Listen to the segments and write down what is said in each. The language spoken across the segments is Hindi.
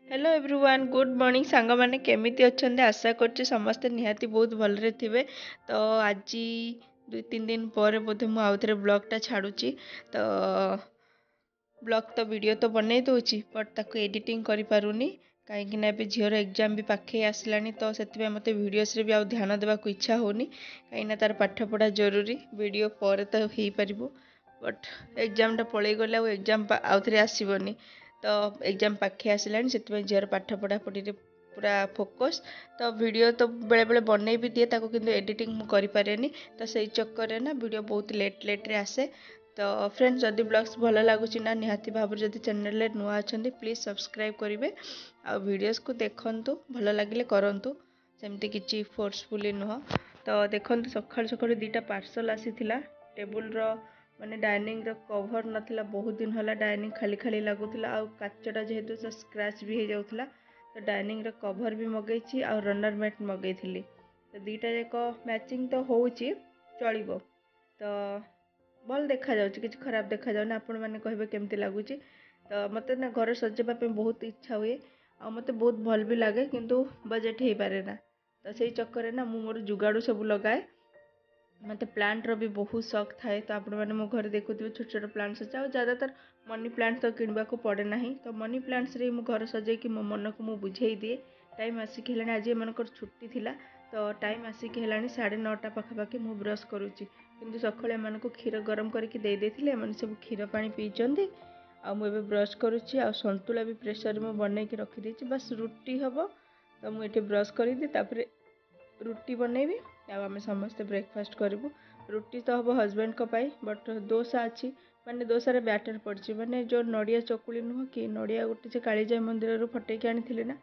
हेलो एवरीवन गुड मॉर्निंग सांग मैंने केमिति अच्छे आशा करछि समस्ते निहाती बहुत भलरे थिबे। तो आज 2-3 दिन पर बोधे मु आउथरे ब्लॉगटा छाड़ुची। तो ब्लॉग तो वीडियो तो बनै दूची बट ताको एडिटिंग करि पारुनी कहीं ना झीर एग्जाम भी पाखे आसलानी। तो से मत भिडियोस रे भी आउ ध्यान देवा इच्छा होनी कहीं तार पाठ पढ़ा जरूरी वीडियो पर तो हो पार बट एग्जाम टा पलि गले एग्जाम आउ थे आसबनी। तो एग्जाम पाखे आसलानी से झीर पाठ पढ़ा पढ़ी पूरा फोकस। तो वीडियो तो बेले बेले बनै भी दिए ताको किंतु एडिटिंग मु करि पारेनी। तो सही चक्कर ना वीडियो बहुत लेट रे आसे। तो फ्रेंड्स जदि ब्लॉग्स भल लगुच ना निहाती भाव जदि चैनल नुआ अच्छा प्लीज सब्सक्राइब करेंगे आ वीडियोस को देखंतु भल लगे करंतु सेमती किछि फोर्सफुली नुह। तो देखंतु सकाळ सकाळ दुटा पार्सल आसीथिला टेबुल रो माने डाइनिंग रो कवर नथिला बहुत दिन होला डाइनिंग खाली खाली लागुथिला आ काचटा जेहेतु से स्क्रैच भी हो जाउथिला। तो डाइनिंग रो कवर भी मगैछि आ रनर मैट मगैथिली। तो दुटा जाक मैचिंग तो होउछि चलिबो। तो भल देखा जाउछि किछि खराब देखा जाउना आपण माने कहबे केमती लागुछि। तो मते ना घर सजेबा पे बहुत इच्छा हुए आ मते बहुत भल भी लागे किंतु बजेट हे पारे ना। तो सेही चक्कर ना मु मोर जुगाड़ू सब लगाए मत प्लांट रो भी बहुत शौक थाए। तो आपण मैंने मो घर देखुथिबे छोट छोट प्लांट्स अच्छे आ ज़्यादातर मनी प्लांट तो किणवा को पड़े ना। तो मनी प्लांट्स रे मो घर सजे कि मो मन को मु बुझे दिए टाइम आसिक हेलानी आज एमनकर छुट्टी थिला। तो टाइम आसिक हेलानी 9:30 पाखापाखि मु ब्रश करुच्ची किंतु सकाଳେ एमनको क्षीर गरम करके दे देथिले एमन सब क्षीर पानी पीचंदी आ मु एबे ब्रश करुच्ची आ संतुला भी प्रेशर में बनै के रखी देछि बस रुटी हबो। तो मु एठी ब्रश करी दी तापरे रुटी बनैबी आ आमे समस्त ब्रेकफास्ट करूँ। रुटी तो हम हजबैंड को पाई बट दोसा अच्छी माने दोसार बैटर पड़ी माने जो नड़िया चकुली नुह कि नड़िया गोटे से कालीजाई मंदिर फटे आनी ना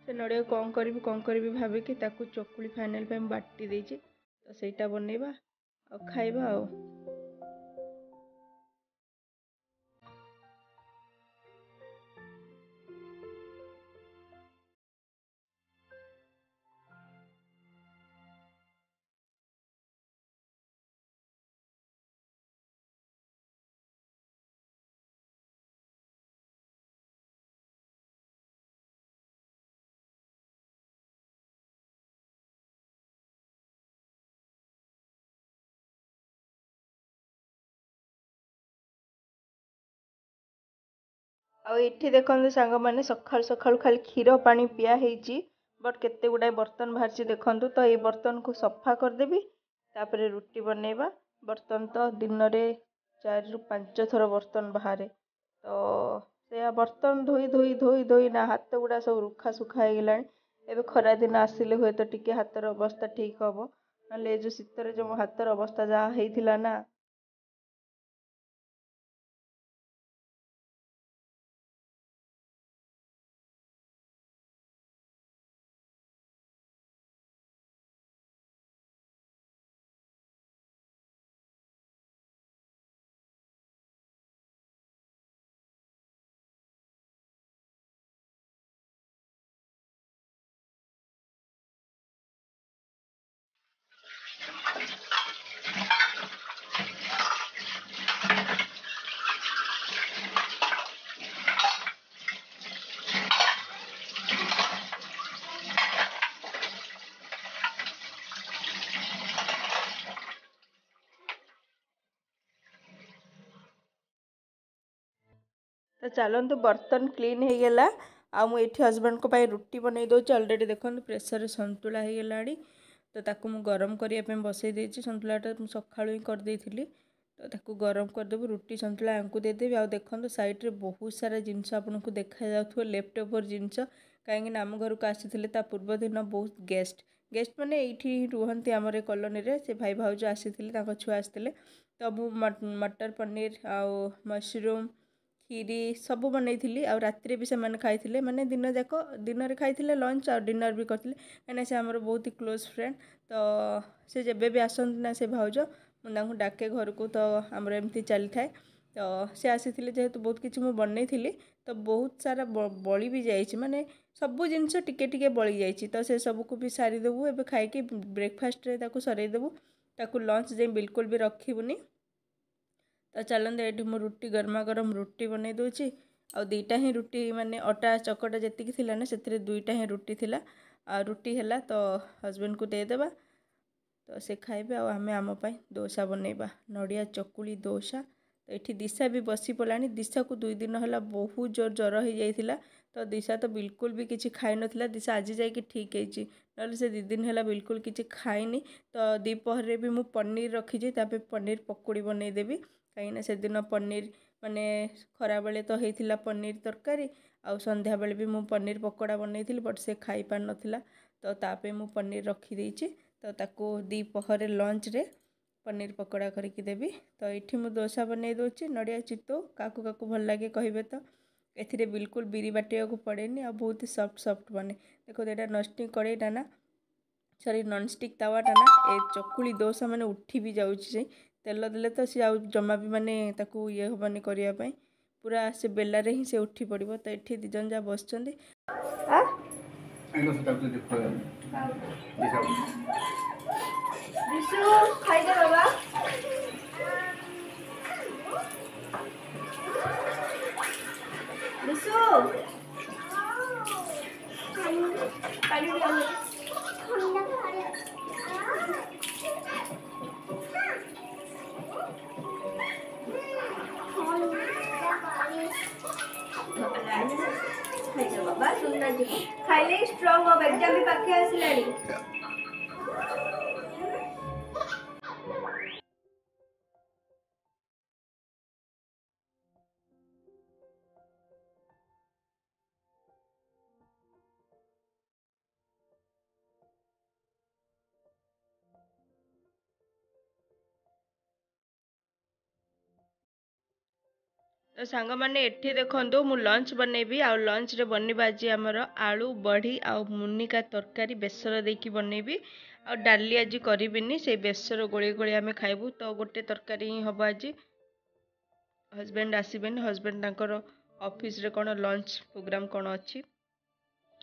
से नड़िया कौन करी भाविकी चकुली फाइनाल बाटी देछि। तो सहीटा बनैबा आ खाइबा आ। आठी देखते सांग मैंने सकाल सकाल खाली क्षीर पानी पिया होती बट केते गुड़ाए बर्तन बाहर देखु। तो ये बर्तन को सफा करदेवी तापर रुटी बनैबा। बर्तन तो दिन में 4 ରୁ 5 थर बर्तन बाहर। तो से बर्तन धोई धोई धोई धोई ना हाथ गुड़ा सब रुखा सुखा हो गला। एबे खरा दिन आसिले हुए तो टिके हाथर अवस्था ठीक हम ना जो शीतर जो मो हाथर अवस्था जहाँ होता ना। तो चलतु बर्तन क्लीन हो गला आ मुझे हजबैंड को रुटी बनई दूसरी अलरेडी देखो प्रेसर सन्तुला हो गला। तो ताकू मु गरम करने बसई देछि सन्तुलाटा सकाळु ही करदे। तो ताकू गरम करदेबू रुटी सन्तुला यांकू देदेवी आ देखो साइड्रे बहुत सारा जिनस आपको देखा जाउथो लेफ्ट ओवर जिनस कहीं आम घर को आसी पूर्व दिन बहुत गेस्ट गेस्ट मैंने ये रुहति आमर कॉलोनी रे से भाई भाउज आसी छुआ आसते। तो मु मटर पनीर आ मशरूम खीरी सब बनई आ राति भी से खाई माने दिन जाक दिन में खाई लंच और डिनर भी करते कहीं से आमर बहुत ही क्लोज फ्रेंड। तो से जब भी आसती ना से भाउज मुझे डाके घर को तो आमर एमती चली थाए। तो से आसी जेहेतु बहुत किसी मुझे बनई तो बहुत सारा बड़ी भी जाइए माने सब जिनस टिके टिके बड़ी जाइए। तो से सबको भी सारीदेबू एवं खाई ब्रेकफास्ट सरईदेबू ताकू लंच जाए बिल्कुल भी रखीबुनी। तो चलते ये रुटी गरमा गरम रुटी बनई दूची आ दुईटा ही रुटी माने अटा चकटा जी थिला ना से दुईटा ही रुटी थिला आ रुटी है तो हजबैंड को देदेबा तो से खाइबे आम आम दोसा बनइबा नड़िया चकुली दोसा। तो ये दिशा भी बसी पड़ानी दिशा को 2 दिन है बहुत जोर ज्वर हो जाइला तो दिशा तो बिल्कुल भी किसी खाई नथिला दिशा आज जाकि ठीक है से 2 दिन है बिल्कुल किसी खाइनी। तो दीपहर भी मु पनीर रखी पनीर पकोड़ी बनईदेवी कहीं से दिन पनीर माने खरा बेले तो होता पनीर तरकारी आउ संध्या बेले भी मु पनीर पकोड़ा बनई बट से खाई पार नथिला तो तापे मु पनीर रखी देछि तो ताको दीपहर लंच रे पनीर पकोड़ा करके देवी। तो ये मु दोसा बनई दूची नड़िया चितो काकू काकू भल लगे कहे तो ए बिल्कुल बिरी बाटिया को पड़ेनी आ बहुत सॉफ्ट सॉफ्ट बने। देखो यहाँ नॉनस्टिक कड़ईटा ना सॉरी नॉनस्टिक तावाटा ना ए चकुली दोसा माने उठी भी जाऊँगी तेल देले तो सी आउ जमा भी माने ताकू ये हेनी करने पूरा से बेलारे ही से उठी पड़ो। तो ये दी जन जहाँ बस खाइदे बाबा बिशु बाबा सुनना खाइले स्ट्रॉन्ग अब एग्जाम भी पाखे आसिलानी। तो सांग मैंने एठी देखंतु मु लंच बनैबी आ लंच रे बनैबा आज हमर आलू बड़ी आ मुनिका तरकारी बेसर देकी बनैबी आ डाली आज करिबिनी से बेसर गोली गोली आमे खाइबू। तो गोटे तरकारी ही हम आज हजबैंड आसबेन हजबैंड तांकर ऑफिस रे कोन लंच प्रोग्राम कोन अच्छी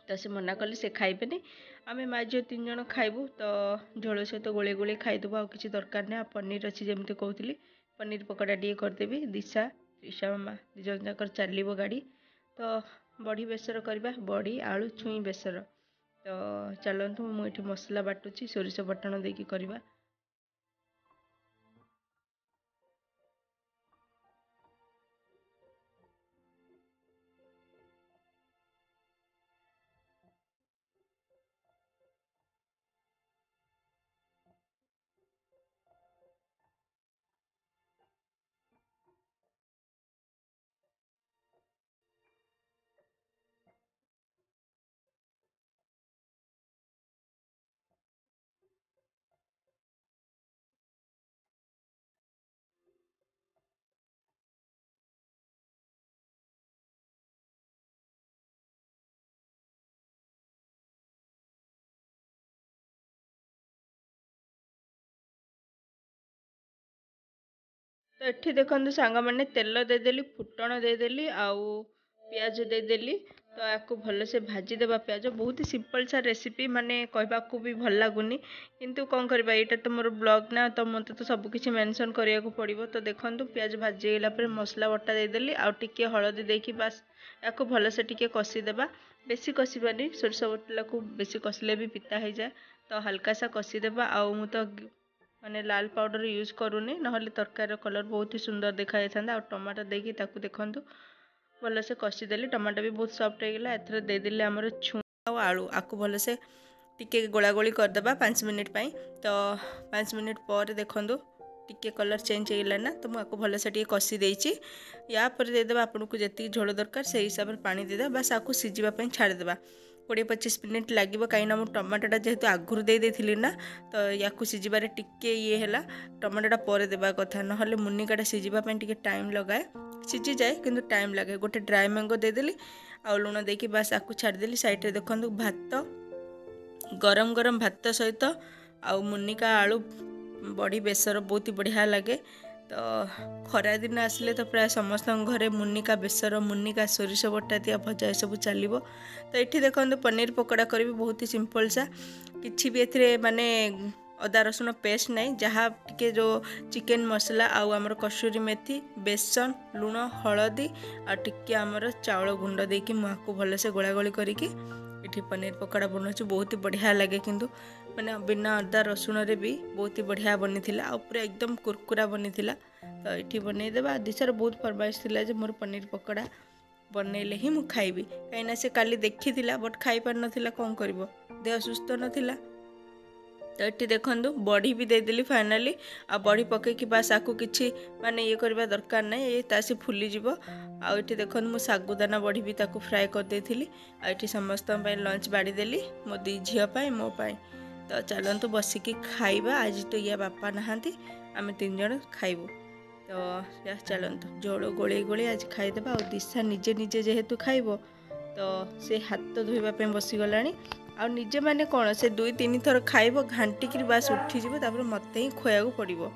तो से मना कले से खाइबेनी आमे माँ झील 3 जन खाइबू। तो झोल सहित गोली गोली खाइदेबू आ किसी दरकार नहीं। पनीर अच्छी जमी कहूली पनीर पकोड़ा टे करदेवी दिशा ईशा मामा 2 जन जाकर चलो गाड़ी तो बड़ी बेसर करवा बड़ी आलू छुई बेसर। तो चलतु मुझे मसला बाटुची सोरिष बटन देकी करवा। तो ये देखो सांग मैंने तेल देदेली फुटण देदेली आउ पियाज देदेली तो आपको भल से भाजी देवा पियाज बहुत ही सिंपल सा रेसिपी माने कहवाक भी भल लगुनि किंतु कौन करबा एटा तो मोर ब्लॉग ना तो मत तो सब किसी मेंशन करिया को पड़िबो। तो देखंतु पियाज भाजी गला पर मसला बटा देदेली आउ टिके हळदी देकी बस याको भल से टिके कसी देबा बेसी कसीबानी सोरष बटला को बेसी कसले भी पिता हो जाए तो हल्का सा कसी देबा आउ मु तो माने लाल पाउडर यूज करूनी नहले तरकारी कलर बहुत ही सुंदर देखा जाता। टमाटो देकी ताकू देखंतु भल से कसीदेली टमाटो भी बहुत सॉफ्ट हो गला एथर देदेली आमर छुई आलू आपको भल से टिके गोला गोली करदेबा 5 मिनिट पाई। तो 5 मिनिट पर देखंतु टिके कलर चेंज हो गला ना तो मुझे भल से टिके कसी देछि या पर देदेबा आपन को जति झोल दरकार से हिसाब से पानी देदेबा बस आपको सिझिबा पई छाड़देबा 20-25 मिनिट लगे कहीं मु टमाटोटा जेहेतु आगुरी देदेली ना तो या सिझारे टिके ये है टमाटोटा पर देवा कथा ना मुनिकाटा सिझापी टिके टाइम लगाए सिझी जाए किंतु टाइम लगे। गोटे ड्राई मैंगो देदेली आ लुण देकी बस आपको छाड़देली साइड देखो भात गरम गरम भात सहित आ मुनिका आलू बड़ी बेसर बहुत ही बढ़िया लगे। तो खरा दिन आसिले तो प्राय समस्त घरे मुनिका बेसर मुनिका सोरिष बटा दिया भजा सब चलो। तो ये देखो पनीर पकोड़ा करी बहुत ही सिंपल सा किसी भी ए माने अदा रसुण पेस्ट नहीं जहाँ टिके जो चिकेन मसला आउ आमर कसूरी मेथी बेसन लुण हलदी आ टिके आमर चाउल गुंड देकी मुझको भलसे गोला गोली करके इठी पनीर पकोड़ा बनाऊँ बहुत ही बढ़िया लगे किंतु मैंने बिना अदा रसुण रे भी बहुत ही बढ़िया बनी थिला आ पूरा एकदम कुरकुरा बनी थिला। तो ये बनईदेवा दिशार बहुत फरमाइश थिला जे मोर पनीर पकोड़ा बनइले ही मु खाइबी कहीं से काली देखी बट खाई पार नथिला कौन करिवो देह सुस्थ नथिला। तो ये देखूँ बड़ी भी देदेली फाइनाली आ बड़ी पकईकि बास आकु किछि माने ये करबा दरकार नहीं ये तासी फुलीଯିव। आउ ये देखो मु सागुदाना बड़ी भी ताकू फ्राए कर देथिली आ ये समस्त लंच बाड़ी देली मो दी झील पाई मो पाई। तो चलतु बसिकी खाइबा आज तो या बापा नहांती आमे 3 जण खाइबू। तो या चलतु जोड़ गोले गोले आज खाईदेबा आ दिशा निजे निजे जेहेतु खाइब तो से हाथ धोइबा बसीगला आ निजे माने कौन से 2-3 थर खाइब घांटिकी बास उठीଯିव तापर मत ही खोया पड़ो।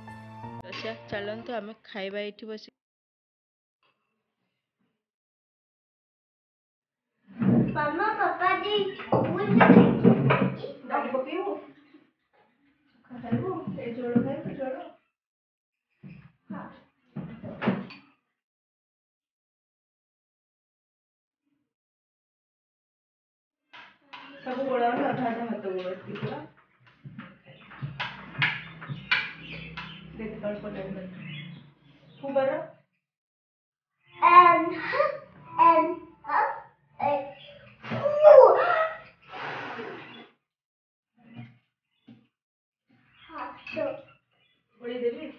तो चलतु आम खाइबा ये बस सब गोड़ा आधा आधा हाथ गोड़ देख खूबर गोड़ी देवी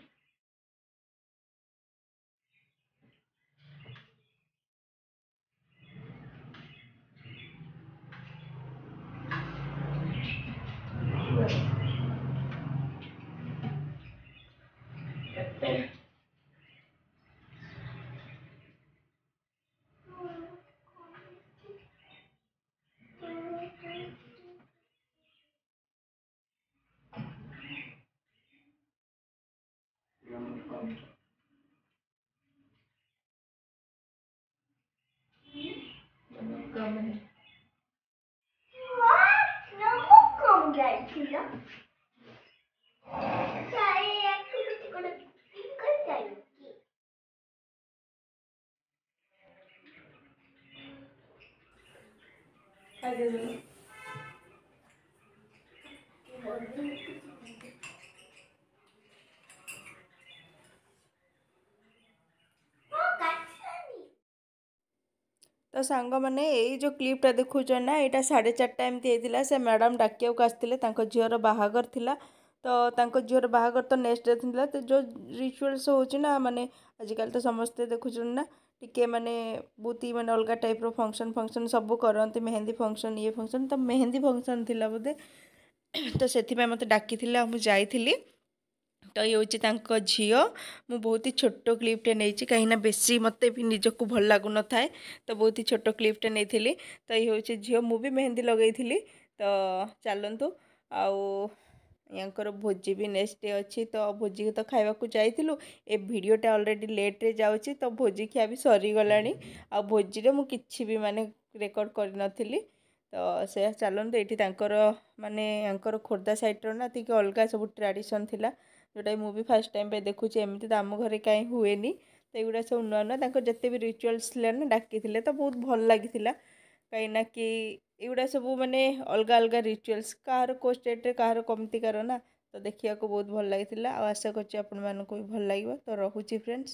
कम है तो सांग मैंने यही जो क्लिपटा देखुच ना यहाँ 4:30 एमती होता से मैडम डाकिया आसते झीर बाहागर थिला। तो झीर बाहागर तो नेक्स्ट डे थी तो जो रिचुअल्स होना माने आजिकल तो समस्ते देखुच ना टिके माने बहुत ही माने अलग टाइप रो फंक्शन फंक्शन सब करते मेहंदी फंक्शन ये फंक्शन तो मेहंदी फंक्शन थिला बोधे तो से मत डाकी मुझे जाइली। तो ये हूँ झील मु बहुत ही छोट क्लिपटे नहीं कहीं बेसी मत भी निजक भल लगुन थाए तो बहुत ही छोट क्लिपटे नहीं तो ये हूँ झील मु भी मेहंदी लगे तो चलतु आर भोजी भी नेक्स्ट डे अच्छी तो भोजी तो खावाक जाइलु ए भिडटा अलरेडी लेट्रे जाऊँगी तो भोजी खिया भी सरीगला आ भोजी में किसी भी माने रेकर्ड कर तो से चलते ये माने खोर्धा साइड्र ना ती अलग सब ट्रेडिशन थिला जोटा मु भी फास्ट टाइम पे देखुची एमती तो आम घरे कहीं हुए तो युवा सब नुआ नुआ जिते भी रिचुअल्स ना डाकी तो बहुत भल लगी कहीं कि युवा सब माने अलग अलग रिचुअल्स कହାର को स्टेट कହାର कमती कार ना तो देखा बहुत भल लगी आशा कर भी भल लगे तो रोचे फ्रेंड्स।